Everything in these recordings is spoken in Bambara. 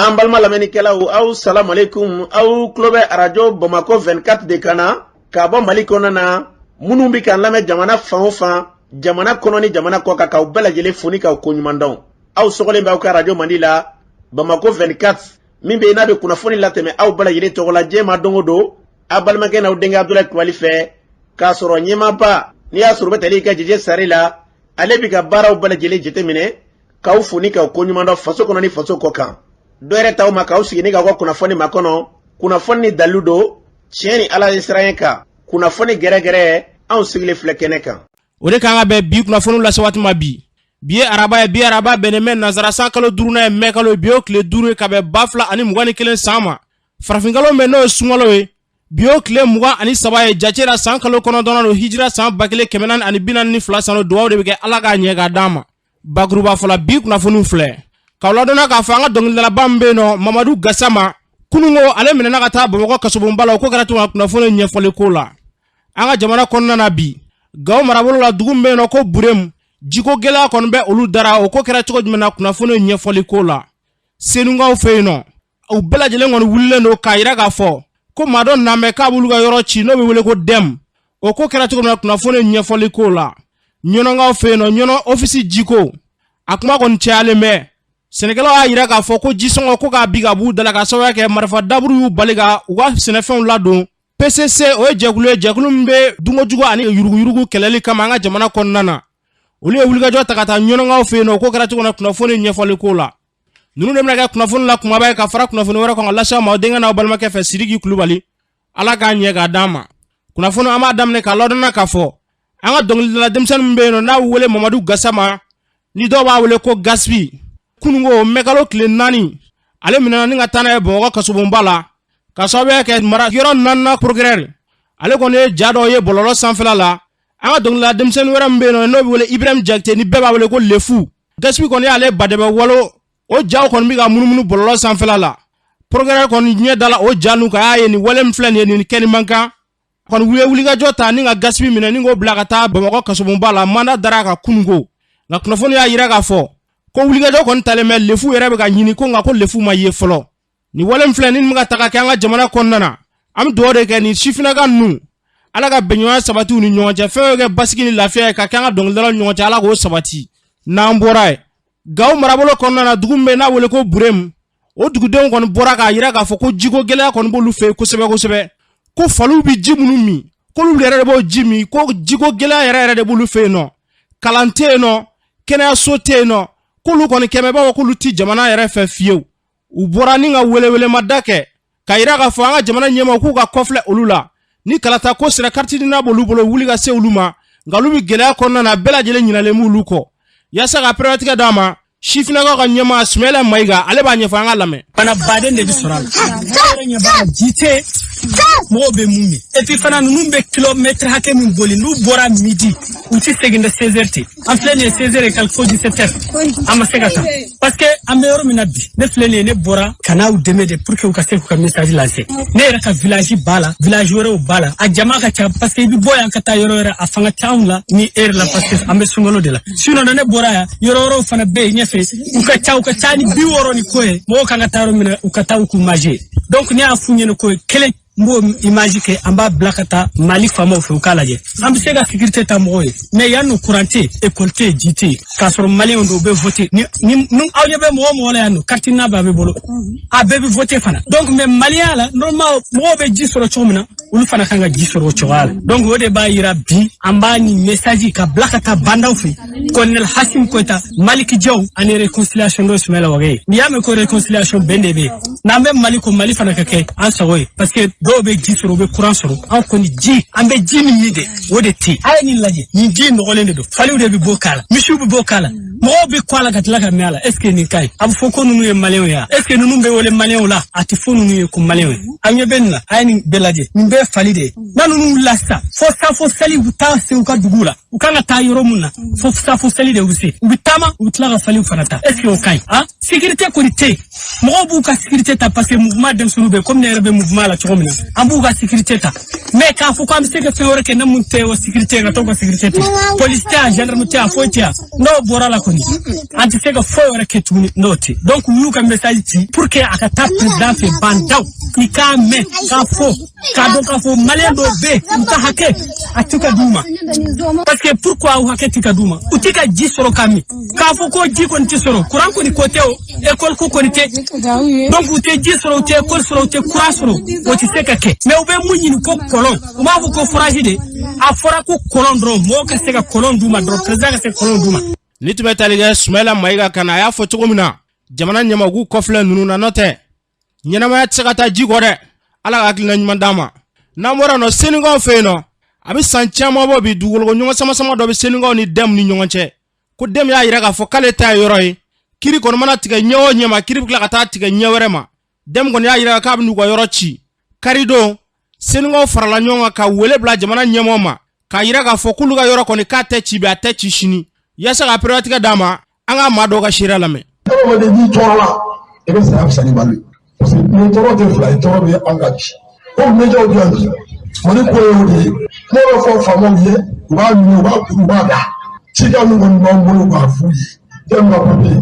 An balma lamɛnnikɛlaw aw salamu alaikum aw tulo bɛ radio Bamako 24 de kana ka bɔ Mali kɔnɔ na minnu bi kan lamɛn jamana fan o fan jamana kɔnɔ ni jamana kɔ kan k'aw bɛɛ lajɛlen foni k'aw ko ɲuman dɔn aw sɔgɔlen bɛ aw ka radio Mandi la Bamako 24 min bɛ n'a bɛ kunnafoni latɛmɛ aw bɛɛ lajɛlen tɔgɔ la diɲɛ ma don o don a balimakɛ n'aw denkɛ Abdulaye Kulibali fɛ k'a sɔrɔ ɲɛmaaba n'i y'a sɔrɔ bɛ tali ka jɛjɛ sari la ale bi ka baaraw bɛɛ lajɛlen jateminɛ k'aw foni k'aw ko ɲuman dɔn faso kɔnɔ ni faso kɔ kan dɔɛrɛ taw ma k'aw sigi ni k'aw ka kunnafoni ma kɔnɔ kunnafoni ni dalilu don tiɲɛ ni ala ye siran kan kunnafoni gɛrɛgɛrɛ anw sigilen filɛ kɛnɛ kan o de kan ka bɛn bi kunnafoni lase waati ma bi ye araba ye bi araba bɛnnen bɛ nazara san kalo 5nan ye mɛ kalo bi o tile 5 ka bɛn 2021 san ma farafinkalo bɛ n'o ye sunkalo ye bi o tile 23 ye jatera san kalo 9 don hijira san 1442 san duwawu de bɛ kɛ ala k'a ɲɛ k'a d'an ma bakuruba fɔla bi kunnafoni filɛ k'aw ladɔnna k'a fɔ an ka dɔnkilidalaba min bɛ yen nɔ Mamadu Gassama kunungo ale minɛna ka taa Bamakɔ kasobonba la o ko kɛra tun ka kunnafoni ɲɛfɔli ko la an ka jamana kɔnɔna na bi Gawo marabolo la dugu min bɛ yen nɔ ko Buremu jiko gɛlɛya kɔni bɛ olu dara o ko kɛra cogo jumɛn na kunnafoni ɲɛfɔli ko la Senugaw fɛ yen nɔ u bɛɛ lajɛlen kɔni wulilen don k'a yira k'a fɔ ko maa dɔ nan bɛ k'a b'olu ka yɔrɔ ci n'o bɛ wele ko dɛmu o ko kɛra cogo min na kunnafoni ɲɛfɔli ko la Ɲɔnɔngaw fɛ yen nɔ Ɲɔnɔ ofisi jiko a kuma kɔni cayalen bɛ Sɛnɛkɛlaw y'a yira k'a fɔ ko jisɔngɔ ko k'a bi ka b'u dala ka sababuya kɛ marifa daburu y'u bali ka u ka sɛnɛfɛnw ladon PCC o ye jɛkulu min bɛ dunkojugu ani yuruguyurugu kɛlɛli kama an ka jamana kɔnɔna na olu ye wulikajɔ ta ka taa Ɲɔnɔngaw fɛ yen nɔ ko kɛra cogo min na kunnafoni ɲɛfɔli ko la ninnu de bɛna kɛ kunnafoni la kumaba ye ka fara kunnafoni wɛrɛ kan ka lase aw ma aw denkɛ n'aw balimakɛ fɛ Sidiki Kulibali ala k'a ɲɛ k'a d'an ma kunnafoni an b'a daminɛ k'a ladɔnna k'a fɔ an ka dɔnkilidala denmisɛnnin min bɛ yen nɔ n'a bɛ wele Mamadu Gassama ni dɔw b'a wele ko Gaspi kunungo mɛkalo tile 4 ale minɛna ni ka taa n'a ye Bamakɔ kasobonba la ka sababuya kɛ mara yɔrɔ 4nan procureur ale kɔni ye ja dɔ ye bɔlɔlɔ sanfɛla la an ka dɔnkilidala denmisɛnnin wɛrɛ min bɛ yen nɔ n'o bɛ wele Ibrahim Jakite ni bɛɛ b'a wele ko Lefu Gaspi kɔni y'ale badɛbɛ walo o jaw kɔni bɛ ka munumunu bɔlɔlɔ sanfɛla la procureur kɔni ɲɛ dala o ja nu ka y'a ye nin wale min filɛ nin ye nin kɛni man kan kɔni wulikajɔ ta ni ka Gaspi minɛ ni k'o bila ka taa Bamakɔ kasobonba la mandat dara ka kunungo nka kunnafoni y'a yira k'a fɔ ko wulikajɔ kɔni talen bɛ Lefu yɛrɛ bɛ ka ɲini ko nka ko Lefu ma ye fɔlɔ ni wale min filɛ ni bɛ ka taga kɛ an ka jamana kɔnɔna na an bɛ dugawu de kɛ ni sifinaka ninnu ala ka bɛnɲɔgɔnya sabati u ni ɲɔgɔn cɛ fɛn o kɛ basigi ni lafiya ye ka kɛ an ka dɔnkilidalaw ni ɲɔgɔn cɛ ala k'o sabati n'an bɔra ye Gawo marabolo kɔnɔna na dugu min bɛ n'a wele ko Buremu o dugudenw kɔni bɔra k'a yira k'a fɔ ko jiko gɛlɛya kɔni b'olu fɛ yen kosɛbɛ kosɛbɛ ko faliw bɛ ji minnu min k'olu yɛrɛ de b'o ji min ko jiko gɛlɛya yɛrɛ de b'olu fɛ yen nɔ kalan tɛ yen nɔ kɛnɛyaso tɛ yen nɔ k'olu kɔni kɛmɛ b'a fɔ k'olu ti jamana yɛrɛ fɛ fiyewu u bɔra ni ka welewelema kɛ ka yira k'a fɔ an ka jamana ɲɛmaaw k'u ka kɔfilɛ olu la ni kalata ko sera carte d'identité b'olu bolo wuli ka se olu ma nka olu bɛ gɛlɛya kɔnɔna na bɛɛ lajɛlen ɲinalen b'olu kɔ yaasa ka pɛrɛntigɛ d'a ma sifinakaw ka ɲɛmaa Sumɛlɛ Mayiga ale b'a ɲɛfɔ an ka lamɛn bana baden de bɛ sɔrɔ a la yɛrɛ ɲɛ b'a ji tɛ mɔgɔw bɛ mun min et puis fana ninnu bɛ kilomètre hakɛ min boli n'u bɔra midi u tɛ segin de 16h ten an filɛ nin ye 16h et quelque fo 17h an ma se ka taa parce que an bɛ yɔrɔ min na bi ne filɛ nin ye ne bɔra ka n'aw dɛmɛ de pour que u ka se k'u ka message lancer ne yɛrɛ ka village b'a la village wɛrɛw b'a la a jama ka ca parce que i bɛ bɔ yan ka taa yɔrɔ wɛrɛ a fanga tɛ anw la ni heure la parce que an bɛ sunkalo de la sinon ne bɔra yan yɔrɔ wɛrɛw fana bɛ yen ɲɛfɛ u ka ca ni 60 ni ko ye mɔgɔw kan ka taa yɔrɔ min na u ka taa u k'u manger donc ne y'a f'u ɲɛna ko kelen n b'o image kɛ an b'a bila ka taa Mali faamaw fɛ u k'a lajɛ an bɛ se ka sécurité ta mɔgɔw ye mais yan nɔ courant tɛ école tɛ ji tɛ k'a sɔrɔ maliyɛnw dɔw bɛ voter ni aw ɲɛ bɛ mɔgɔ la yan nɔ carte n'a b'a bɛ bolo a bɛɛ bɛ voter fana donc mais maliyɛnya la normalement mɔgɔw bɛ ji sɔrɔ cogo min na olu fana kan ka ji sɔrɔ o cogoya la donc o de b'a yira bi an b'a ni message ka bila ka taa bandaw fɛ colonel Hasim Koyita Maliki Jaw ani réconciliation dɔ Sumɛlɛ Wage n'i y'a mɛn ko réconciliation bɛn de bɛ yen n'an bɛ Mali ko Mali fana ka kɛ an sago ye parce que dɔw bɛ ji sɔrɔ u bɛ courant sɔrɔ an kɔni ji an bɛ ji min de o de tɛ a ye nin lajɛ nin ji nɔgɔlen de don faliw de bɛ bɔ k'a la misiw bɛ bɔ k'a la mɔgɔw bɛ kɔ a la ka tila ka mɛn a la est ce que nin ka ɲi a bɛ fɔ ko ninnu ye maliyɛnw ye est ce que ninnu bɛ wele maliyɛnw la a tɛ fɔ ninnu ye ko maliyɛnw ye a ɲɛ bɛ nin na a ye nin bɛɛ lajɛ nin bɛɛ fali de ye n'a ninnu wulila sisan fo safo seli u bɛ taa se u ka dugu la u kan ka taa yɔrɔ min na fo safo seli de u bɛ se u bɛ taama u bɛ tila ka faliw fana ta est ce que o ka ɲi ah sécurité kɔni tɛ yen mɔgɔw b'u ka sécurité ta parce que mouvement denmisɛnninw bɛ komi ne yɛrɛ bɛ mouvement la cogo min na an b'u ka sécurité ta mais k'a fɔ k'an bɛ se ka fɛn wɛrɛ kɛ ne mun tɛ o sécurité ka to ka sécurité ta police tɛ yan gendarme tɛ yan foyi tɛ yan n'o bɔra la kɔni tuguni an tɛ se ka foyi wɛrɛ kɛ tuguni n'o tɛ donc u y'u ka message ci pour que a ka taa président fɛ bandaw i k'a mɛn k'a fɔ k'a dɔn k'a fɔ maliyɛn dɔw bɛ yen u ka hakɛ a tɛ ka d'u ma parce que pourquoi u hakɛ tɛ ka d'u ma u tɛ ka ji sɔrɔ ka min k'a fɔ ko ji kɔni tɛ sɔrɔ courant kɔni ko tɛ o école ko kɔni tɛ donc u tɛ ji sɔrɔ u tɛ école sɔrɔ u tɛ courant sɔrɔ o tɛ se ka kɛ mais u bɛ mun ɲini ko kɔlɔn u b'a fɔ ko forage de a fɔra ko kɔlɔn dɔrɔn mɔgɔ ka se ka kɔlɔn d'u ma dɔrɔn président ka se kɔlɔn d'u ma. Ni tun bɛ tali kɛ Sumayila Mayiga kan a y'a fɔ cogo min na jamana ɲɛmɔgɔw kɔfilɛ ninnu na n'o tɛ ɲɛnamaya tɛ se ka taa ji kɔ dɛ ala ka hakilina ɲuman d'a ma n'an bɔra nɔ Senikaw fɛ yen nɔ a bɛ san caman bɔ bi dugukolo ɲɔgɔn sama dɔ bɛ Senikaw ni Dɛmu ni ɲɔgɔn cɛ ko Dɛmu y'a yira k'a fɔ k'ale ta ye yɔrɔ ye kiri kɔni mana tigɛ ɲɛ o ɲɛ ma kiri bɛ tila ka taa tigɛ ɲɛ wɛrɛ ma Dɛmu kɔni y'a yira k'a bɛ n'u ka yɔrɔ ci kari don Senikaw farala ɲɔgɔn kan ka wele bila jamana ɲɛmɔgɔw ma k'a yira k'a fɔ k'olu ka yɔrɔ kɔni k'a tɛ ci bi a tɛ ci sini yasa ka priorité d'a ma an ka maa dɔw ka seereya lamɛn. Adamaden n'i tɔɔrɔla i bɛ saya fisani balo ye parce que nin tɔɔrɔ tɛ fila ye tɔɔrɔ bɛ an ka ci ko médiaw bɛ yan bi Mali ko ye o de ye kuma bɛ fɔ faamaw ye u b'a ɲini u b'a kuru u b'a da cikan min kɔni b'an bolo k'a f'u ye Dɛmu ka papier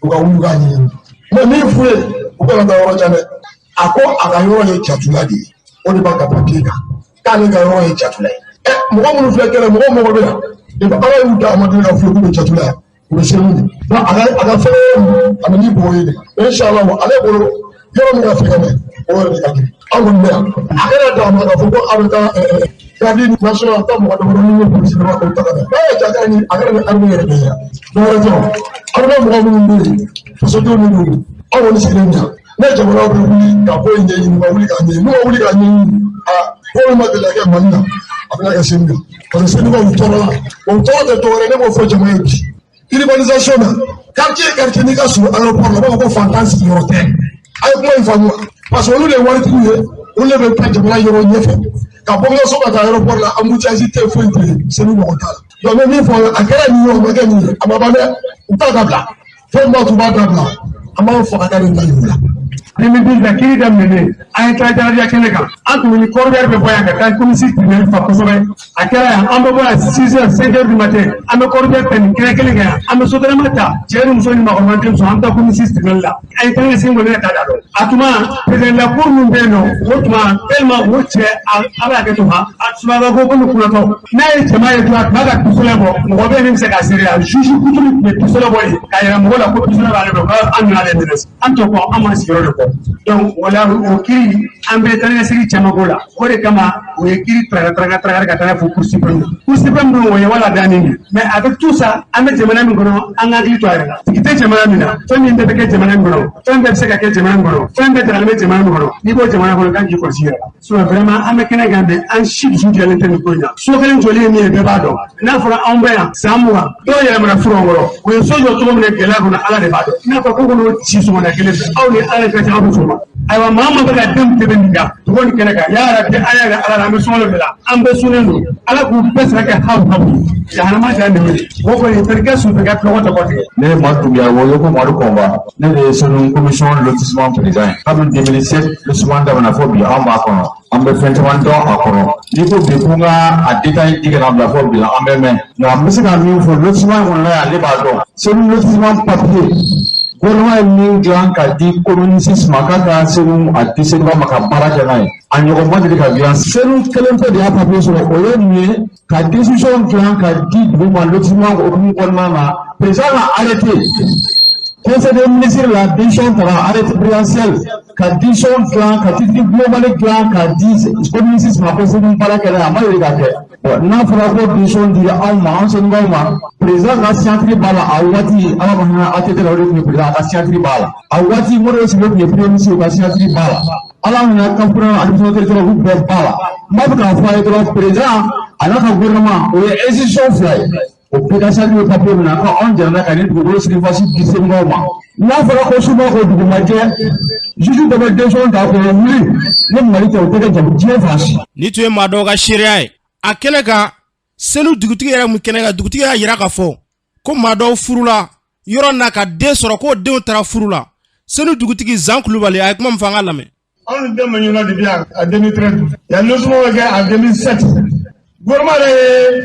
u ka wuli k'a ɲini mais min f'u ye u kana taa yɔrɔ jan dɛ a ko a ka yɔrɔ ye Jatula de ye o de b'a ka papier kan k'ale ka yɔrɔ ye Jatula ye mɔgɔ minnu filɛ kɛlɛ mɔgɔ mɔgɔ bɛ yan ala y'u da Amadu ka filo k'u bɛ Jatula yan u bɛ selu de a ka fɛn a bɛ ni bɔgɔ ye de inshallah ale bolo yɔrɔ min ka fɛgɛn dɛ o yɛrɛ de ka di anw kɔni bɛ yan a kɛra d'a ma k'a fɔ ko a bɛ taa garde national a taa mɔgɔ dama dama ni polisi dama k'o ta ka taa n'a ye jata ni a kɛra ni armée yɛrɛ de ye yan dɔwɛrɛ tɛ o armée mɔgɔ minnu bɛ yen fasodenw minnu bɛ yen anw kɔni sigilen bɛ yan ne jamana bɛ wuli ka ko in ɲɛɲini ka wuli k'a ɲɛɲini n'u ma wuli k'a ɲɛɲini ko min ma deli ka kɛ Mali la a bɛna kɛ Senegal parce que Senegal u tɔɔrɔ la o tɔɔrɔ tɛ dɔwɛrɛ ne b'o fɔ jama ye bi urbanisation na quartier n'i ka surun aéroport la u b'a fɔ ko fantan sigiyɔrɔ tɛ a ye kuma in faamu parce que olu de ye waritigiw ye olu de bɛ taa jamana yɔrɔ ɲɛfɛ ka bɔ n ka so ka taa aéroport la embouteillage tɛ foyi tɛ yen Senu ɲɔgɔn t'a la donc n bɛ min fɔ a kɛra nin ye o ma kɛ nin ye a ma ban dɛ u t'a dabila fɛn dɔw tun b'a dabila an b'an fɔ ka taa nin ta ɲini la. 2010 la kiri daminɛ an ye tila jarabiya kɛnɛ kan an tun ni corridor bɛ bɔ yan ka taa commissaire tribunal fa kosɛbɛ a kɛra yan an bɛ bɔ yan 6 heures 5 heures du matin an bɛ corridor tɛ nin kɛnɛ kelen kan yan an bɛ sotarama ta cɛ ni muso ni maakɔrɔba denmuso an bɛ taa commissaire tribunal la an ye tɛnɛ sen kɔni ka taa dɔn a tuma président la cour min bɛ yen nɔ o tuma tellement o cɛ a bɛ hakɛ to ha a tuma bɛ ko komi kunnatɔ n'a ye jama ye dɔrɔn a tuma ka pistolet bɔ mɔgɔ bɛ min bɛ se k'a seereya juge kuturu tun bɛ pistolet bɔ yen k'a yɛrɛ mɔgɔ la ko pistolet b'ale bolo k'an nana ale minɛ an t'o kɔ an ma sigiyɔrɔ de kɔ donc wala o kiri an bɛ taa ni sigi caman ko la o de kama o ye kiri taga ka taa fo Cour suprême dun o ye wala danni de mais avec tout ça an bɛ jamana min kɔnɔ an ka hakili to a yɛrɛ la sigi tɛ jamana min na fɛn min bɛɛ bɛ kɛ jamana min kɔnɔ fɛn bɛɛ bɛ se ka kɛ jamana min kɔnɔ fɛn bɛɛ dagalen bɛ jamana min kɔnɔ n'i b'o jamana kɔnɔ kan k'i kɔlɔsi yɛrɛ la sinon vraiment an bɛ kɛnɛ kan bɛn an si dusu jɛlen tɛ nin ko in na so kelen jɔlen ye min ye bɛɛ b'a dɔn n'a fɔra anw bɛ yan san 20 dɔw yɛlɛmana furu kɔrɔ o ye so jɔ cogo min na gɛlɛya kɔnɔ ala de b'a dɔn n'a fɔ ko kɔnɔ ci sɔgɔmada kelen fɛ aw ni ala ka ca aw bɛ sɔgɔma ayiwa maa ma bɛ ka den tɛmɛ nin kan dugu ni kɛnɛ kan yala bi an yɛrɛ ala la an bɛ sɔngɔ de la an bɛ sunnen don ala k'u bɛɛ sira kɛ hawu jahanama jan de wele o kɔni terikɛ sunfɛ ka tɔgɔ tɔgɔ tigɛ. ne ye maa tunya wolo ko Madu Kɔnba ne de ye Senu commission lotissement président ye kabini 2007 lotissement daminɛ fɔ bi an b'a kɔnɔ an bɛ fɛn caman dɔn a kɔnɔ n'i ko bi ko n ka a détail di kana bila fɔ bi la an bɛ mɛn nka n bɛ se ka min fɔ lotissement kɔnɔna yan ale b'a dɔn Senu lotissement papier gouvernement ye min dilan ka di communiste ma k'a ka Senu a di Senuba ma ka baara kɛ n'a ye a ɲɔgɔn ma deli ka dilan Senu kelen pe de y'a papier sɔrɔ o ye nin ye ka décision dilan ka di dugu ma lotissement hukumu kɔnɔna na président ka arrêté conseil des ministres la décision taara arrêté présidentiel ka décision dilan ka titre global dilan ka di communiste ma ko Senu baara kɛ n'a ye a ma deli ka kɛ n'a fɔra ko décision dira anw ma an Senukaw ma président ka signature b'a la a waati ala ma hinɛ ATT la o de tun ye président a ka signature b'a la a waati Modibo Sidibe tun ye premier ministre o ka signature b'a la ala hinɛ kanfurama administration territoriale olu bɛɛ b'a la n b'a fɛ k'a fɔ a ye dɔrɔn président a n'a ka gouvernement o ye institution fila ye o bɛɛ ka signature bɛ papier min na ko anw jɛnna ka ni dugukolo sirifasi di Senukaw ma n'a fɔra ko suba ko dugu ma jɛ juge dɔ bɛ décision ta k'o wuli ni Mali tɛ o tɛ kɛ jago diɲɛ fan si. ni tun ye maa dɔw ka seereya ye a kɛnɛ kan Senu dugutigi yɛrɛ mun kɛnɛ kan dugutigi y'a yira k'a fɔ ko maa dɔw furula yɔrɔ n'a ka den sɔrɔ k'o denw taara furu la Senu dugutigi Zan Kulubali a ye kuma min fɔ an ka lamɛn. anw ni den ma ɲɔgɔn depuis en 2013 yan lotissement bɛ kɛ en 2007 gouvernement yɛrɛ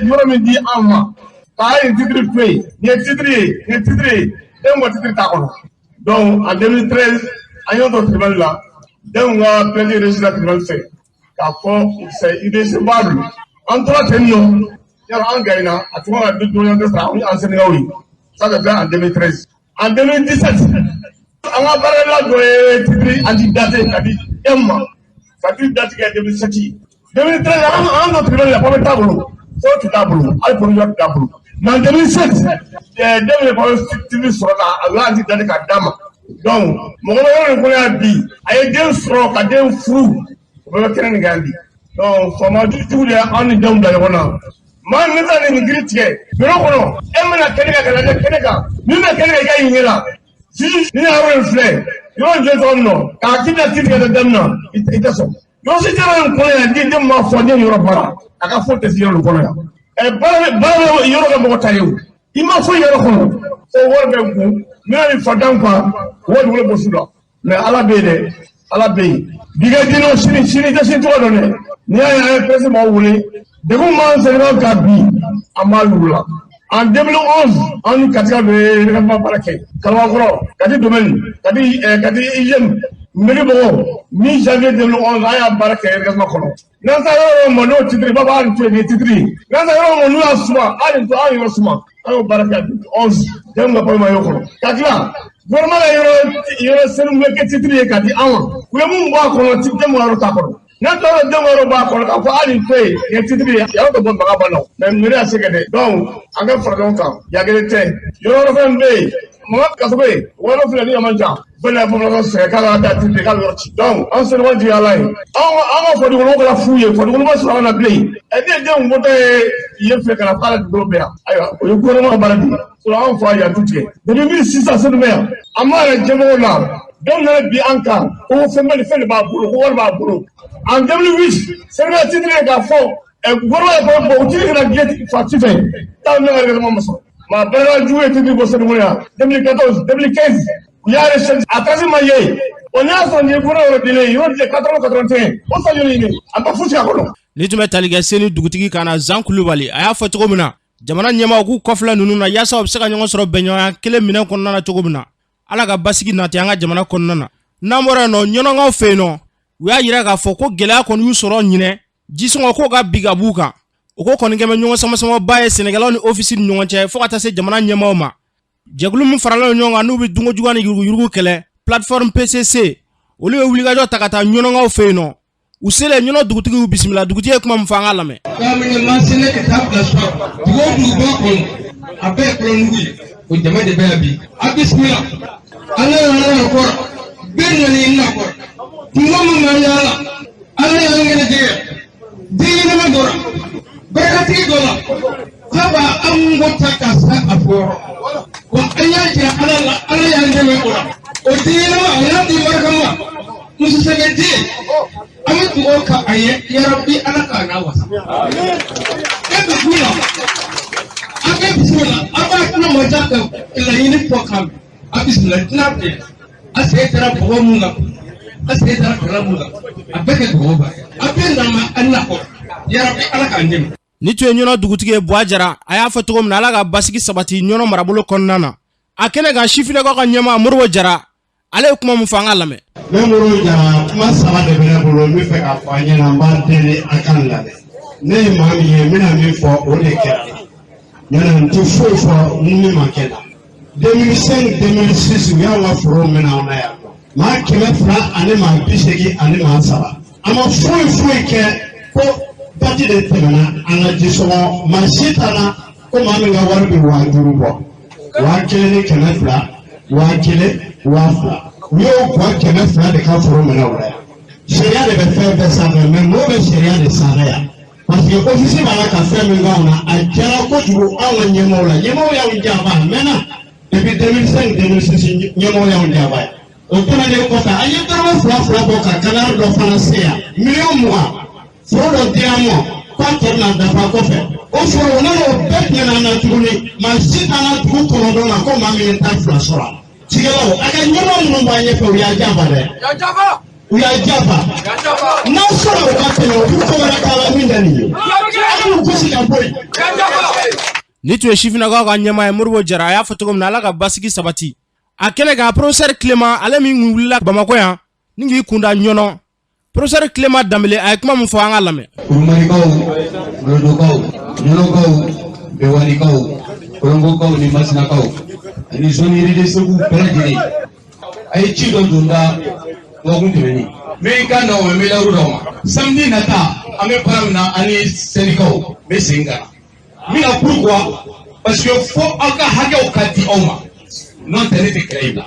ye yɔrɔ min di anw ma une titre fait, il y a titre, et moi titre d'accord. Donc en 2013, à un autre tribunal là, donc on a plein de résultats tribunal fait. Car c'est indécevable. En 3 termes, il y a un gars à tout moment de en Sénégal. Ça se fait en 2013. En 2017, on a parlé là de titre anti-daté, c'est-à-dire Emma. C'est-à-dire daté qui est 2007. 2013, on a tribunal la première tableau. Faut tout tableau, à le tableau. Mais en 2007, il titre sur la anti-daté qui est Dama. Donc, mon gouvernement a dit, il y a des frocs, il y a des fous. Donc, comment tu dis en idée de la man nisa ni ngiri tigɛ yɔrɔ kɔnɔ e mana kɛnɛ ka lajɛ kɛnɛ kan min bɛ kɛnɛ ka i ka ɲɛ la si ni yɔrɔ in filɛ yɔrɔ jɛ tɔgɔ nɔ k'a k'i na kiri ka daminɛ i tɛ sɔn yɔrɔ si tɛ in kɔnɔ yan den ma fɔ den yɔrɔ baara a ka fɔ tɛ se yɔrɔ kɔnɔ yan baara bɛ yɔrɔ ka mɔgɔ ta ye o i ma fɔ yɔrɔ kɔnɔ o wari bɛ kun min bɛ fa dan kan wari wolo bɔ su la mɛ ala bɛ yen dɛ ala bɛ yen bi ka diinɛ sini tɛ sin tɔgɔ dɔn dɛ n'i y'a ye an ye pɛrɛsi maaw wele. Depuis mon Sénégal Gabi, à Maloula. En 2011, on a catégorie de règlement par laquelle Kalawakoro, Kadi Domaine, Kadi Iyem, Melibo, mi-janvier 2011, on a barqué le règlement colon. Dans un mono titre, Baba a tué des titres. Dans un mono à soi, à une souma, on a barqué 11, j'aime la pomme à Yoko. Kadla, vraiment, il y a un seul mec qui titre et Kadi Awan. Vous avez mon bois qu'on a titré mon rotaporo. N'importe quel demande va qu'on a fait à l'effet, il y a titre, il y a un bon bagabano, même il y a ce que donc, en cas de longtemps, il y a des thèmes. Il y a un fait, moi, Kassoé, ou alors il y a un manja, venez pour le c'est quand on a titre, donc, on se voit du alain. On va faire la fouille, il faut que nous soyons la blé. Et bien, on va il y a fait qu'à la parole du groupe. Alors, le gouvernement a baladé. Sur la fois, il y a tout fait. De 2600, c'est le maire. À moi, le Djemou là, donc, on a bien encore. On fait mal faire le baboulot, on va boulot. En 2008, c'est le titre d'un fond. Et vous voyez, pour utiliser la guette factifée, dans le règlement, ma belle joué était du Bossé de Mouya, 2014, 2015, il y a les chaînes à Tazimaye. On a son niveau de délai, il y a 80-81. On s'en est lié. À pas foutre à Colomb. L'État taliga seni dugutigi kana Jean Koulibaly aya fa cogo mina jamana nyama ku kofla nunu na yasa obseka nyongo soro benyoya kele mina konna na cogo mina ala ga basigi na tianga jamana konna na namora no nyono nga fe no uya yira ga foko gela kon yu soro nyine jisongo ko ga biga buka oko kon ngeme nyongo sama baye Senegal ni office nyongo che fo ata se jamana nyama ma jeglu mu farala nyongo anu bi dungo jugani yurugu kele plateforme PCC oli wuliga jo takata nyono nga fe no usele nyono dugutigi bismillah dugutigi kuma mfanga lame kamene masene kitab la shop dugo dugo kon abe klonui o jama de baby abismillah ala ko benni na ko tumo ma yala ala ya ngene de na dora barakati dola kaba am gota kasa aforo ko ayaje ala ya ngene ko o dina ma ala di barkama musu sagedi amit oka aye ya rabbi alaka na wasa ebe kuna ake bismillah aba kana mojaka ila yini pokam abismillah tnabe ase tara bomunga ase tara kalamunga abeke goba abenda ma anako ya rabbi alaka ndim ni tuye nyono dugutigi boajara aya fotogo mna alaga basigi sabati nyono marabolo konnana akene ga shifine ko nyama murwo jara ale kuma mfanga lame memuru jara kuma sala de bele bolo mi fe ka fanye na mbadele akalla ne mami ye mina mi fo o de kera yana ntu fo ni makela 2005 2006 ya wa foro mina ona ya ma kele fra ane ma bisegi ane ma sala ama fo ke ko pati de temana ana jisomo ma sitana ko ma mi ga warbi wa jurubo wa kele kele fra wa kele wafa yo kwa kene fra de ka foro mena wala sheria de be fe sa me mo be sheria de saraya parce que office ba ka fe me ngona a jara ko juro awon nyemo la nyemo ya unjaba mena depuis 2005 2006 nyemo ya unjaba o tona de ko fa ayi daro fra bo ka kanar do français million mois foro do diamo kwa na da fa ko fe o foro na o be na tuguni ma sita na tugu ko do na ko ma mi ta fra sora Sigelo, aka nyoro no mbanye pe uya jaba de. Uya jaba. Na so ko ka te no ko ra kala minda ni. Aka ko si ka boy. ni tun ye sifinnakaw ka ɲɛmaa ye Modibo Jara a y'a fɔ cogo min na Ala ka basigi sabati a kɛnɛ kan professeur Clément ale min wulila Bamako yan ni k'i kunda ɲɔnɔ professeur Clément Dambele a ye kuma min fɔ an ka lamɛn. Kurumanikaw, Rodokaw, ɲɔnɔkaw, Bewanikaw, Kolongokaw ni Masinakaw ani zone yiride Segu bɛɛ lajɛlen a ye ci dɔ donda dɔgɔkun tɛmɛnen n ka na o bɛ lawuru dɔ ma samedi nata an bɛ baara min na ani sɛnikaw bɛ sen kan na n bɛna pourquoi parce que fo aw ka hakɛw ka di aw ma n'o tɛ ne tɛ kɛlɛ in bila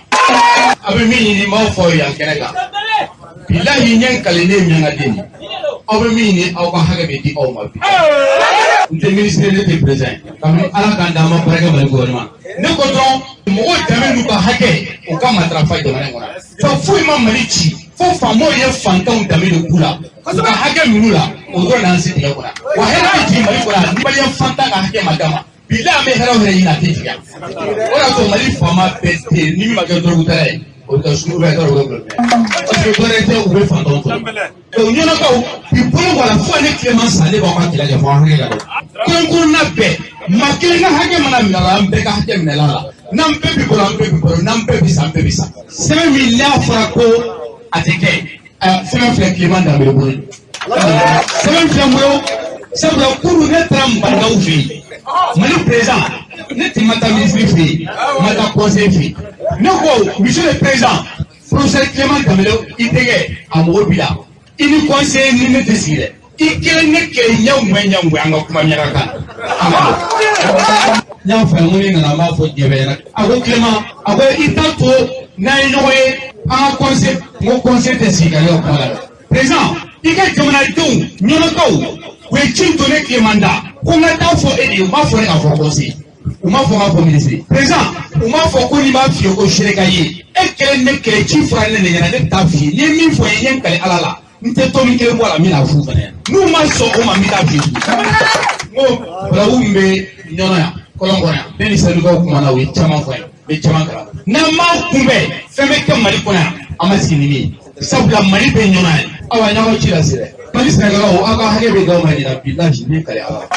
a bɛ min ɲini n b'aw fɔ yan kɛnɛ kan bilahi ɲɛ kalinen min ka den aw bɛ min ɲini aw ka hakɛ bɛ di aw ma bi n tɛ ministre ne tɛ président kabini Ala k'an d'an ma baarakɛ Mali gouvernement ne ko dɔrɔn mɔgɔw dɛmɛ n'u ka hakɛ u ka matarafa jamana in kɔnɔ fa foyi ma Mali ci fo faamaw ye fantanw dɛmɛ de k'u la u ka hakɛ minnu la o dɔrɔn n'an se tigɛ kɔnɔ wa hɛrɛ bɛ jigin Mali kɔnɔ ni maliyɛn fantan ka hakɛ ma d'a ma bilahi an bɛ hɛrɛ o hɛrɛ ɲini a tɛ jigin o de y'a to Mali faama bɛɛ tɛ yen ni min ma kɛ dɔrɔgutala ye o bɛ kɛ sugu bɛɛ dɔrɔgutala ye parce que dɔwɛrɛ tɛ u bɛ fantanw tɔɔrɔ donc ɲɔnɔkaw bi bolo bɔ a la fo ne Clément Sale b'aw ka kɛlɛ kɛ fɔ an hakɛ ka dɔn kɔnkurunna bɛɛ maa kelen ka hakɛ mana minɛ a la an bɛɛ ka hakɛ minɛ a la n'an bɛɛ bi bolo an bɛɛ bi bolo n'an bɛɛ bi sa an bɛɛ bi sa sɛbɛn min n'a fɔra ko a tɛ kɛ sɛbɛn filɛ Clément Dambele bolo sɛbɛn filɛ n bolo sabula kuru ne taara Mbandaw fɛ yen Mali président ne tɛ ma taa ministre fɛ yen ma taa conseil fɛ yen ne ko monsieur le président professeur Clément Dambele i tɛgɛ a mɔgɔ bi la i ni conseil ni ne tɛ sigi dɛ i kelen ne kelen ɲɛngoɛ an ka kuma ɲaga kan n y'a fɔ n ko ni nana n b'a fɔ diɲɛ bɛɛ ɲɛna a ko Clément a ko i t'a to n'an ye ɲɔgɔn ye an ka conseil n ko conseil tɛ sigi ka ne ka kuma la président i ka jamanadenw ɲɔnɔkaw u ye ci to ne Clément da ko n ka taa fɔ e de ye u m'a fɔ ne ka fɔ conseil u m'a fɔ n ka fɔ ministre président u m'a fɔ ko n'i b'a f'i ye ko Senegal ye e kelen ne kelen ci fɔra ne de ɲɛna ne bɛ taa f'i ye n'i ye min fɔ n ye n ye n kale Ala la n tɛ to min kelen bɔ a la n bɛna f'u fana n'u ma sɔn o ma n bɛ taa f'i ye n ko balawu min bɛ ɲɔnɔ yan kɔlɔn kɔnɔ yan ne ni Senukaw kumana u ye caman fɔ yan n bɛ caman kalan n'an m'a kunbɛn fɛn bɛ kɛ Mali kɔnɔ yan an ma sigi ni min ye sabula Mali bɛ ɲɔnɔ yan aw a ɲɔgɔn ci la se dɛ Mali Sɛnɛgalakaw aw ka hakɛ bɛ d'aw ma ɲinan bilahi ne kale Ala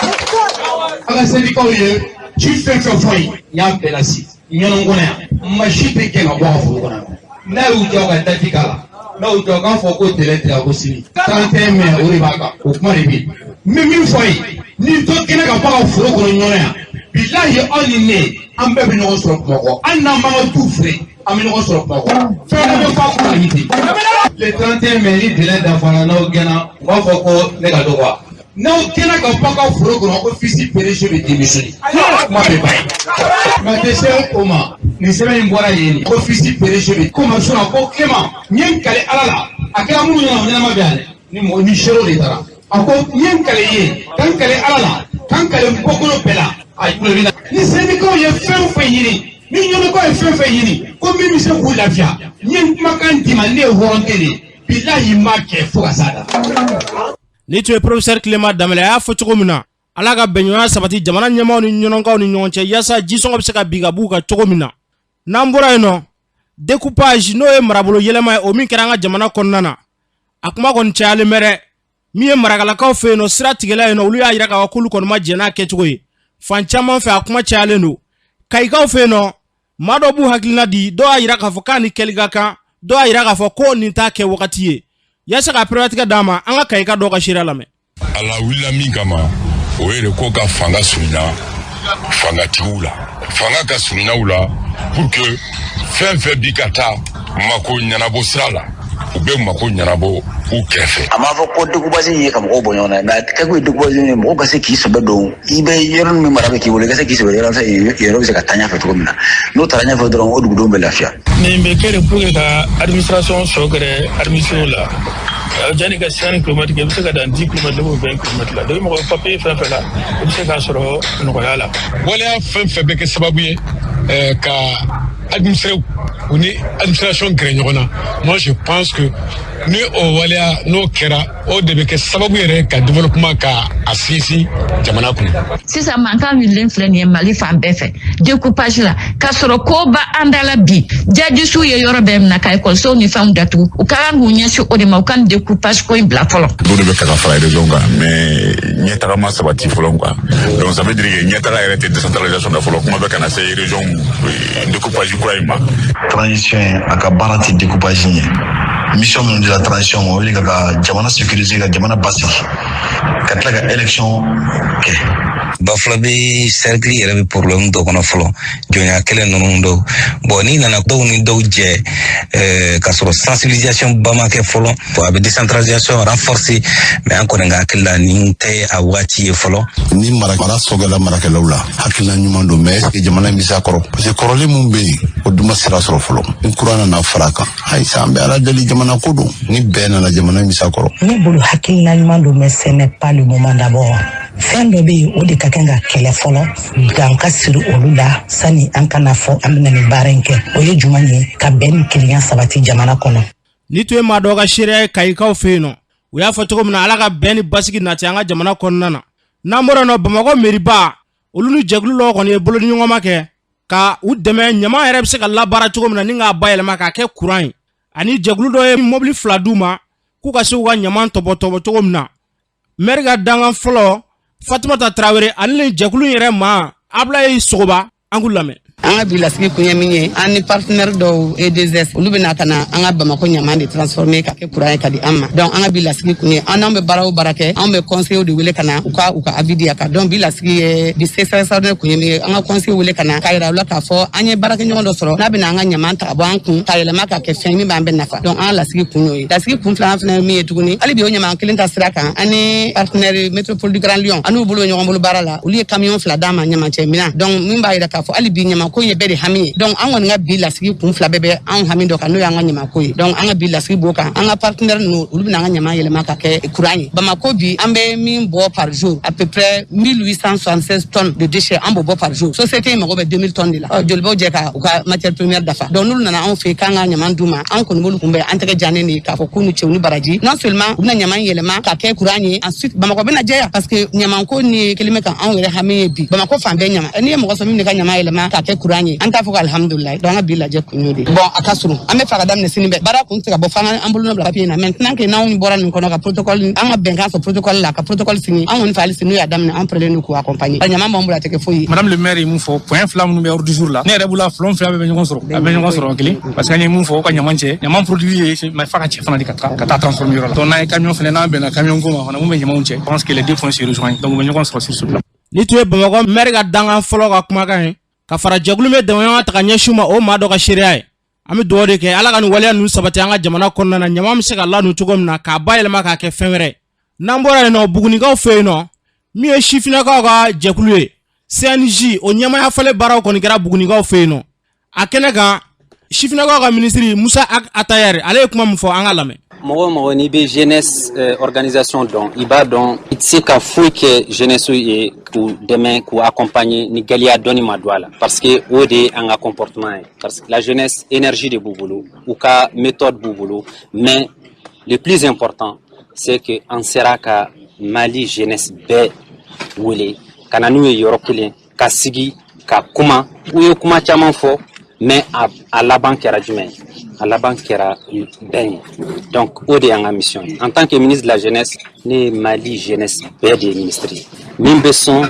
aw ka sɛndikaw ye ci fɛn fɛn fɔ yen n y'a bɛɛ lasi ɲɔnɔ kɔnɔ yan maa si tɛ gɛn ka bɔ a ka foro kɔnɔ n'a y'u jɔ ka dati k'a la n'aw jɔ k'a fɔ ko tɛlɛ tigɛ ko sini 31 mai o de b'a kan o kuma de bɛ yen n bɛ min fɔ yen ni dɔ kɛnɛ ka bɔ a ka foro kɔnɔ ɲɔnɔ yan bilahi aw ni ne an bɛɛ bɛ ɲɔgɔn sɔrɔ Bamakɔ hali n'an b'an ka du feere an bɛ ɲɔgɔn sɔrɔ Bamakɔ fɛn dɔ bɛ fɔ a kun na ni ten le 31 mai ni délai dafara n'aw gɛnna u b'a fɔ ko ne ka dɔgɔ wa n'aw gɛnna ka bɔ a ka foro kɔnɔ office PDG bɛ démissionner kuma bɛ ban yen nka tɛ se o ma nin sɛbɛn in bɔra yen office PDG bɛ ko ma sɔn ko Clément n ye n kale Ala la a kɛra minnu ɲɛna o ɲɛnama bɛ yan dɛ ni mɔgɔ ni seerew de taara a ko n ye n kale ye ka n kale Ala la ka n kale n bɔkolo bɛɛ la a tulo bɛ na ni sɛndikaw ye fɛn o fɛn ɲini ni ɲɔnɔkaw ye fɛn fɛn ɲini ko min bɛ se k'u lafiya n ye n kumakan d'i ma ne ye hɔrɔnten de ye bilahi n m'a kɛ fo ka s'a da. ni tun ye professeur Clément Dambele a y'a fɔ cogo min na Ala ka bɛnɲɔgɔnya sabati jamana ɲɛmaaw ni ɲɔnɔkaw ni ɲɔgɔn cɛ yaasa jisɔngɔ bɛ se ka bin ka b'u kan cogo min na n'an bɔra yen nɔ découpage n'o ye marabolo yɛlɛma ye o min kɛra an ka jamana kɔnɔna na a kuma kɔni cayalen bɛ dɛ min ye marakalakaw fɛ yen nɔ sira tigɛla yen nɔ olu y'a yira k'a fɔ k'olu kɔni ma jɛn n'a kɛcogo ye fan caman fɛ a kuma cayalen don kayikaw fɛ yen nɔ maa dɔw b'u hakilina di dɔw y'a yira k'a fɔ k'a ni kɛli ka kan dɔw y'a yira k'a fɔ ko nin t'a kɛ wagati ye yaasa ka période d'a ma an ka kayika dɔw ka seereya lamɛn. ala wulila min kama o ye de ko ka fanga surunya fangatigiw la fanga ka surunyaw la pour que fɛn fɛn bi ka taa mako ɲɛnabɔ sira la u bɛ mako ɲɛnabɔ u kɛrɛfɛ. A m'a fɔ ko découpage ye ka mɔgɔw bɔ ɲɔgɔn na mais kɛ ko découpage ye mɔgɔ ka se k'i sɛbɛ don i bɛ yɔrɔ min mara bɛ k'i bolo i ka se k'i sɛbɛ yɔrɔ bɛ se ka taa ɲɛfɛ cogo min na n'o taara ɲɛfɛ dɔrɔn o dugudenw bɛ lafiya. Nin bɛ kɛ de pour que ka administration sɔ gɛrɛ administration la jani ka siran kilomètre i bɛ se ka dan 10 km ou 20 km la donc mɔgɔ papier fɛn fɛn la i bɛ se k'a sɔrɔ nɔgɔya la. Waleya fɛn fɛn bɛ kɛ sababu ye ka administrer ou ni administration grègnona. Moi je pense que ni o walia no kera o debe ke sababu yere ka développement ka asisi jamana kun. Si ça manque l'influence Mali fan befe découpage là ka soro ko ba andala bi jaji su ye yoro bem na kay ko so ni fam datu o kan hunya su o de ma kan découpage ko ibla folo do de ka fara de zonga mais nyeta ma sabati folo quoi donc ça veut dire que nyeta la arrêté décentralisation de folo kuma be kana ces régions découpage quoi ima transition aka barati découpage ni mission de la transition o li ka jamana sécuriser ka jamana basi ka tla ka élection bafla be cercle yere be problème do kono folo jonya kelen non do boni nana do ni do je ka sur sensibilisation bama ke folo pour avec décentralisation renforcée mais encore nga kala ni tay awati folo ni mara sogala maraka lawla hakila nyuma do mais ke jamana misa koro parce que korole mumbe o duma sira soro folo in qur'ana na faraka hay sambe ala dali jamana kodo ni bena la jamana misa koro ni bulu hakila nyuma do mais ce n'est pas le moment d'abord fendo be o de kakanga kele folo ganka siru olula sani ankana fo amna ni barenke o ye jumanye ka ben client sabati jamana kono ni to ma doga shire kai ka ofeno o ya foto mna ala ka ben basiki na tianga jamana kono na moro no bamako meriba olunu jeglu lo kono e bolo ni ngoma ke ka u deme nyama yere se ka labara to mna ninga bayele maka ke kuran ani jeglu do e mobile fladuma ku ka se wa nyama toboto to mna merga danga flo Fatimata Traoré anile jakulu yere ma abla yi soba angulame anga bi lasigi kunya minye ani partenaire do EDS ulubena kana anga bamako nyamande transformer ka ke kuran ka di amma donc anga bi lasigi kunya anambe barawo barake ambe conseil de wele kana uka avidi aka donc bi lasigi di sesa de kunya minye anga conseil wele kana kaira la ka fo anye barake nyondo soro na bi na anga nyamanta abanku kayele maka ke fenmi bambe nafa donc anga lasigi kunyo lasigi kun flan flan mi etuguni ali bi onyama kilinta siraka ani partenaire métropole du Grand Lyon anu bolo nyombo barala uli camion fla dama nyama chemina donc mimba ida ka fo ali bi nyama ko ye bede hami donc an woni nga bi lasigi kun fla bebe an hami do kanu ya nga nyama ko donc an bi lasigi boka an partenaire no ulu na nga nyama yele maka ke kurani Bamako bi ambe min bo par jour à peu près 1876 tonnes de déchets en bo par jour société ma go be 2000 tonnes la jolbo je ka matière première dafa donc nous na an fe kanga nyama nduma an ko ngolu kumbe an tege jane ni ka fo kunu chewni baraji non seulement na nyama yele ma ka ke kurani ensuite Bamako be na jeya parce que nyama ko ni kelime kan an wele hami bi Bamako fa be nyama eni mo go so min ka nyama yele ma ka ke kurani anta fo alhamdulillah donc abila je kunyodi bon akasuru ame faga damne sinimbe bara kunti ka bo fanga ambulu no papier na maintenant que na on bora ni kono ka protocole anga benga so protocole la ka protocole signé an on fali sinu ya damne en prele ko accompagner nyama mbula teke foyi madame le maire mu fo point flam no be ordre du jour là ne rebula flom flam be ngon soro kili parce que ni mu fo ko nyamanche nyama produit ma faga che fana di kata transformer là donc na camion fene na be na camion goma fana mu be nyamanche je pense que les deux points se rejoignent donc be ngon soro sur ce plan ni tuye Bamako maire ga danga folo ka kuma kan ka fara jagulu me dewa ta kanya shuma o ma do ka shiriya ami do de ke ala kan waliya nu sabati anga jamana konna na nyama mse ka lanu tugom na ka bayele maka ke fenwere nambora no buguni ka fe no mi e shifina ka jagulu e CNJ o nyama ya fale baraw ko ni kera buguni ka fe no akene ga shifina ka ministre Musa Atayere ale kuma mfo anga lame Mogo ni be jeunesse organisation donc iba donc c'est ka fou que jeunesse est pour demain pour accompagner ni galia doni madwala parce que ode anga comportement parce que la jeunesse énergie de boubolo ou ka méthode boubolo mais le plus important c'est que en sera ka Mali jeunesse be wole kana nu yorokile ka sigi ka kuma ou kuma chama fo mais à la banque rajume à la banque ben donc au de en mission en tant que ministre de la jeunesse ne Mali jeunesse be des ministries mimbe son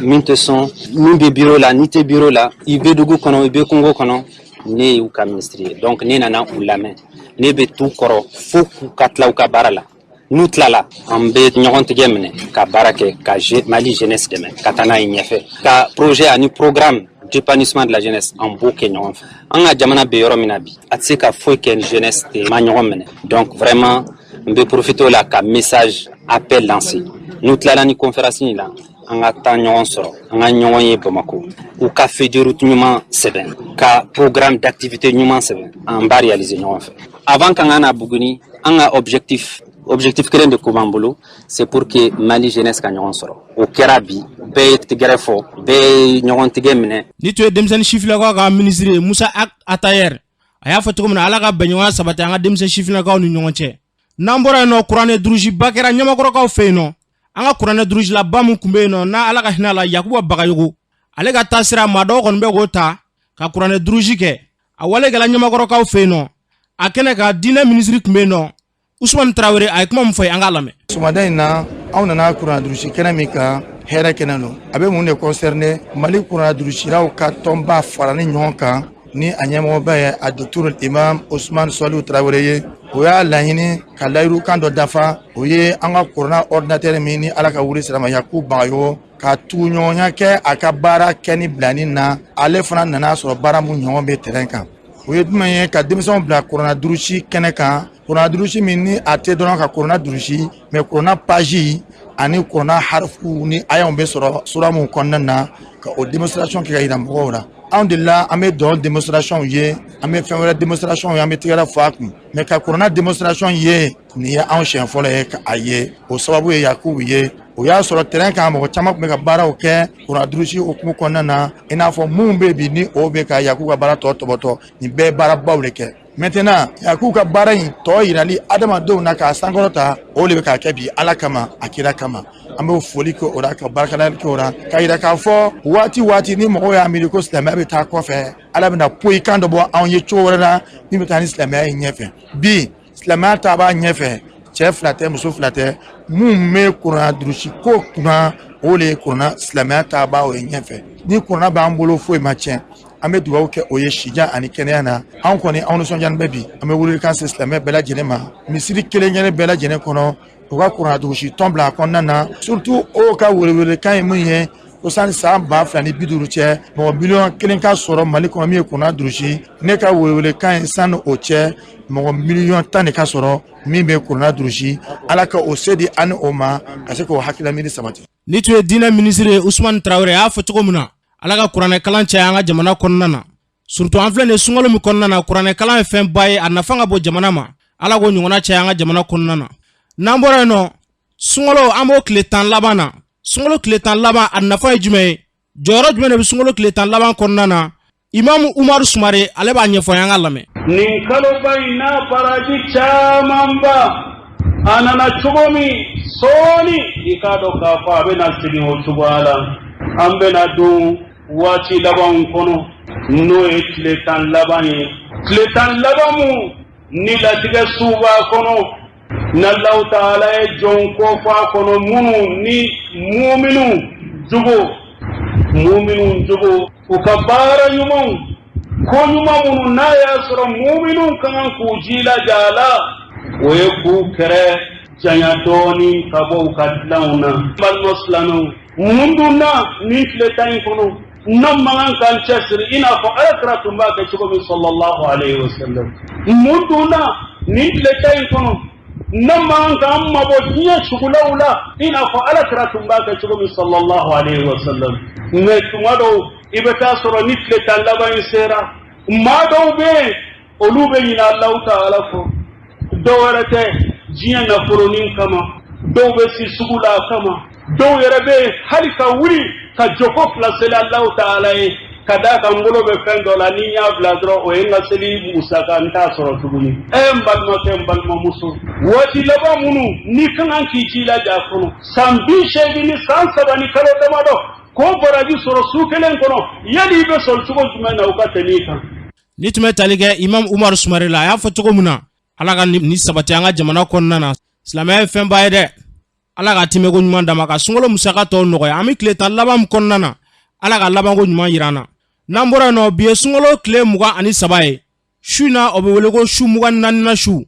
mimbe bureau là ni te bureau là ibe dugu kono ibe kongo kono ne u ka ministrie donc ne nana u lame ne be tout koro foku katla u ka barala nous tlala ambe nyogonte gemne ka barake ka Mali jeunesse demain katana inyefe ka projet ani programme d'épanouissement de la jeunesse en beau Kenyan. En a jamana be yoro minabi. Atseka foi ken jeunesse te manyon mene. Donc vraiment on peut profiter là ka message appel lancé. Nous tlala ni conférence ni là. En a tanyon soro. En a nyon ye Bamako. Ou ka fait de route nyuma seben. Ka programme d'activité nyuma seben. En bas réaliser nyon fait. Avant qu'on a buguni, on a objectif clé de Koubambolo, c'est pour que Mali jeunesse gagne soro. Au Kerabi, be tigrefo, be nyon tigemne. Ni tu demsen chifla ko ka ministre Musa Atayere. a y'a fɔ cogo min na Ala ka bɛnɲɔgɔnya sabati an ka denmisɛn sifinnakaw ni ɲɔgɔn cɛ. N'an bɔra yen nɔ kuranɛ durusiba kɛra ɲamakɔrɔkaw fɛ yen nɔ. An ka kuranɛ durusilaba mun kun bɛ yen nɔ n'a Ala ka hinɛ la Yakuba Bagayogo ale ka taasira maa dɔw kɔni bɛ k'o ta ka kuranɛ durusi kɛ. A wale kɛla ɲamakɔrɔkaw fɛ yen nɔ. A kɛnɛ ka diinɛ minisiri kun bɛ yen nɔ Usman Traoré a ye kuma min fɔ an k'a lamɛn. Sumada in na anw nana kuranɛ durusi kɛnɛ min kan hɛrɛ kɛnɛ don. A bɛ mun de concerner Mali kuranɛ durusiraw ka tɔnba farani ɲɔgɔn kan ni a ɲɛmɔgɔba ye a docteur Imam Usman Salihu Traoré ye. O y'a laɲini ka layiru kan dɔ dafa o ye an ka kuranɛ ordinateur min ni Ala ka wuli sira ma Yakuba Bagayogo ka tuguɲɔgɔnya kɛ a ka baara kɛ ni bilani na ale fana nana sɔrɔ baara mun ɲɔgɔn bɛ terrain kan. O ye jumɛn ye ka denmisɛnw bila kuranɛ durusi kɛnɛ kan kuranɛ durusi min ni a tɛ dɔrɔn ka kuranɛ durusi mais kuranɛ page ani kuranɛ harifu ni ayanw bɛ sɔrɔ sura mun kɔnɔna na ka o démonstration kɛ ka yira mɔgɔw la. Anw de la an bɛ dɔn démonstration ye an bɛ fɛn wɛrɛ démonstration ye an bɛ tigɛrɛ fɔ a kun mais ka kuranɛ démonstration ye nin ye anw siɲɛ fɔlɔ ye ka a ye o sababu ye Yakubu ye. O y'a sɔrɔ terrain kan mɔgɔ caman tun bɛ ka baaraw kɛ kuranɛ durusi hukumu kɔnɔna na i n'a fɔ mun bɛ bi ni o bɛ ka Yakubu ka baara tɔ tɔbɔtɔ nin bɛɛ ye baarabaw de kɛ. Maintenant Yakubu ka baara in tɔ yirali adamadenw na k'a sankɔrɔta o de bɛ k'a kɛ bi Ala kama a kira kama. An bɛ foli kɛ o la ka barakalali kɛ o la ka yira k'a fɔ waati ni mɔgɔw y'a miiri ko silamɛya bɛ taa kɔfɛ Ala bɛna poyi kan dɔ bɔ anw ye cogo wɛrɛ la min bɛ taa ni silamɛya ye ɲɛfɛ. Bi silamɛya ta b'a ɲɛfɛ cɛ fila tɛ muso fila tɛ mun bɛ kuranɛ durusi ko kunna o de ye kuranɛ silamɛya ta b'a o ye ɲɛfɛ. Ni kuranɛ b'an bolo foyi ma tiɲɛ an bɛ dugawu kɛ o ye sija ani kɛnɛya na anw kɔni anw nisɔndiyalen bɛ bi an bɛ wuli kan se silamɛ bɛɛ lajɛlen ma misiri kelen-kelen bɛɛ lajɛlen kɔnɔ u ka kuranɛ durusi tɔn bila a kɔnɔna na surtout o ka welewelekan ye min ye ko sani san 2050 cɛ mɔgɔ miliyɔn 1 ka sɔrɔ Mali kɔnɔ min ye kuranɛ durusi ne ka welewelekan ye sani o cɛ mɔgɔ miliyɔn 10 de ka sɔrɔ min bɛ kuranɛ durusi Ala ka o se di ani o ma ka se k'o hakilila miiri sabati. Ni tun ye diinɛ minisiri ye Usman Traoré a y'a fɔ cogo min na Ala ka kuranɛ kalan caya an ka jamana kɔnɔna na surtout an filɛ nin sunkalo min kɔnɔna na kuranɛ kalan ye fɛn ba ye a nafa ka bɔ jamana ma Ala k'o ɲɔgɔnna caya an ka jamana kɔnɔna na. N'an bɔra yen nɔ sunkalo an b'o tile 10 laban na sunkalo tile 10 laban a nafa ye jumɛn ye jɔyɔrɔ jumɛn de bɛ sunkalo tile 10 laban kɔnɔna na Imam Umaru Sumare ale b'a ɲɛfɔ an ka lamɛn. Nin kaloba in n'a baraji camanba a nana cogo min sɔɔni i k'a dɔn k'a fɔ a bɛna segin o cogoya la an bɛna don waati labanw kɔnɔ n'o ye tile 10 laban ye tile 10 laban mun ni latigɛ su b'a kɔnɔ n'Alahu Taala ye jɔn ko fɔ a kɔnɔ minnu ni muuminu jogo u ka baara ɲumanw ko ɲuman minnu n'a y'a sɔrɔ muuminu ka kan k'u jilaja a la o ye k'u kɛrɛ janya dɔɔni ka bɔ u ka dilanw na balima silamɛw mun dunna nin tile 10 in kɔnɔ n'an man kan cɛsiri i n'a fɔ Alakira tun b'a kɛ cogo min sallallahu alayhi wa sallam mun dunna nin tile 10 in kɔnɔ n'an man kan mabɔ diɲɛ sugulaw la i n'a fɔ Alakira tun b'a kɛ cogo min sallallahu alayhi wa sallam mais tuma dɔw i bɛ taa sɔrɔ ni tile 10 laban in sera maa dɔw bɛ yen olu bɛ ɲinɛ Alahu Taala kɔ dɔw wɛrɛ tɛ diɲɛ nafolonin kama dɔw bɛ si sugu la kama dɔw yɛrɛ bɛ hali ka wuli ka joko fila seli Alahu Taala ye ka d'a kan ngolo bɛ fɛn dɔ la ni n y'a bila dɔrɔn o ye n ka seli musaka n t'a sɔrɔ tuguni n balimakɛ n balimamuso waati laban minnu n'i ka kan k'i jilaja a kɔnɔ san 80 ni san 3 ni kalo damadɔ k'o baraji sɔrɔ su kelen kɔnɔ yali i bɛ sɔrɔ cogo jumɛn na o ka tɛmɛ i kan. Ni tun bɛ tali kɛ Imam Umaru Sumare la a y'a fɔ cogo min na Ala ka ni sabati an ka jamana kɔnɔna na silamɛya ye fɛn ba ye dɛ Ala ka timɛko ɲuman d'a ma ka sunkalo musaka tɔw nɔgɔya an bɛ tile 10 laban min kɔnɔna na Ala ka labanko ɲuman jira an na. N'an bɔra yen nɔ bi ye sunkalo tile 23 ye su in na o bɛ wele ko su 24nan su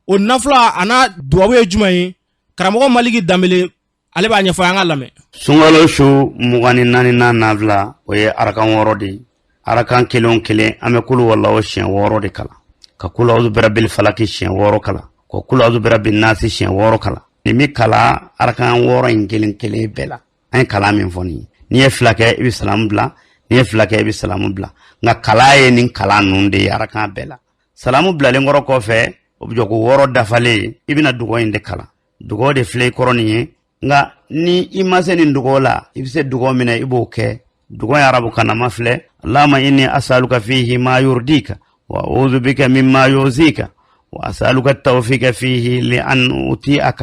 o nafila a n'a duwawu ye jumɛn ye karamɔgɔ Maliki Danbele ale b'a ɲɛfɔ an ka lamɛn. Sunkalo su 24nan nafila o ye arakan 6 de ye arakan kelen kelen an bɛ kulu wallahu siɲɛ 6 de kalan ka kulu auzu birabbil falaki siɲɛ 6 kalan ka kulu auzu birabbin nasi siɲɛ 6 kalan ni mi kala arakan 6 in kelen kelen bɛɛ la an ye kalan min fɔ nin n'i ye 2 kɛ i bɛ salamu bila n'i ye 2 kɛ i bɛ salamu bila nka kala ye nin kalan ninnu de ye arakan bɛɛ la salamu bilalen kɔrɔ kɔfɛ o bɛ jɔ ko 6 dafalen i bɛna dugawu in de kalan dugawu de filɛ i kɔrɔ nin ye nka ni i ma se nin dugawu la i bɛ se dugawu min na i b'o kɛ dugawu ye arabu kanama filɛ Allahumma inni as'aluka fihi ma yurdika وأعوذ بك مما يؤذيك وأسألك التوفيق فيه لأن أطيعك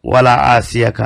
ولا عاصيك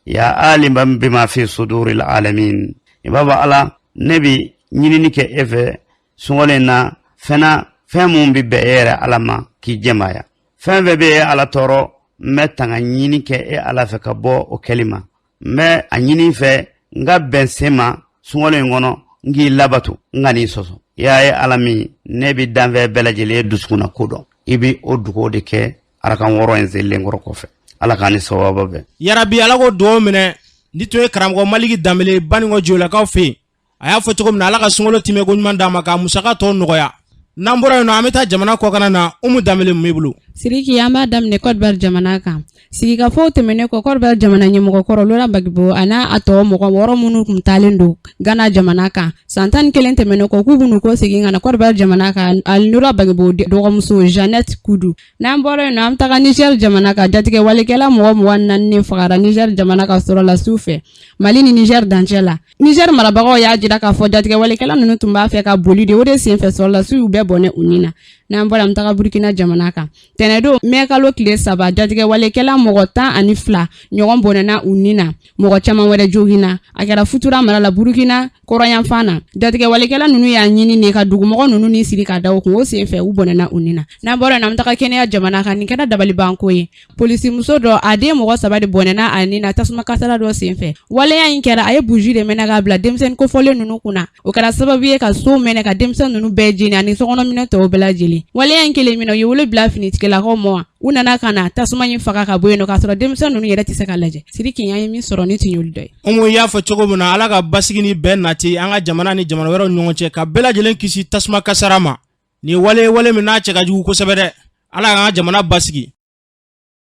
يا عالما بما في صدور العالمين بابا على نبي نينيك إفه سولنا فنا فمون ببير على ما كي جمايا فم ببير على تورو متى نينيك على فكبو وكلمة ما أنيني في غاب سما سولنا ngi labatu ngani soso yaye alami nebi danve belajele duskuna kudo ibi oduko de ke arakan woro en zelle ngoro kofe alakani sawaba be yarabi alago do mine nitoy karamgo maligi damele baningo jola ka fe aya foto ko na alaka sungolo time go nyman dama ka musaka to nogoya nambora no ameta jamana ko kana na damele mebulu siriki yamba damne kodbar jamana ka sigi ka fo temene ko kodbar jamana nyimo ko lola bagbo ana ato mo ko woro munu kumtalendo gana jamana ka santan kelen temene ko kubunu ko sigi ngana kodbar jamana ka al nura bagbo do ko muso Janet Kudu nambora no amta ka Niger jamana ka datige wale kala mo wannan ne fagara Niger jamana ka soro la sufe malini Niger danchela Niger marabago ya jida ka fo datige wale kala nunu tumba fe ka boli de wode sin fe soro la su be bone unina nambora amta ka Burkina jamana ka tenedo mekalo kile saba datige wale kala mogota ani fla nyogon bonena unina mogo chama wede jogina akera futura mara la Burkina koroyan fana datige wale kala nunu ya nyini ne ka dugu mogo nunu ni siri ka dawo ko sefe u bonena unina nambora namtaka Kenya jamana ka ni kada dabali banko ye police muso do ade mogo saba de bonena anina tasuma kasala do sefe wale ya inkera aye buji de mena ga bla demsen ko fole nunu kuna o kara sababu ye ka so mena ka demsen nunu bejini ani so kono minute o bela jili wale ya inkele mino yule bla finit la ko mo unana kana tasuma yin faka ka boyeno ka soro demsen nunu yere tise ka laje siriki nya mi soro ni tinyul doy omo ya fa chogo buna ala ka basigini ben nati anga jamana ni jamana wero nyonche ka bela jelen kisi tasuma kasarama ni wale mina che ka jugu ko sebede ala anga jamana basigi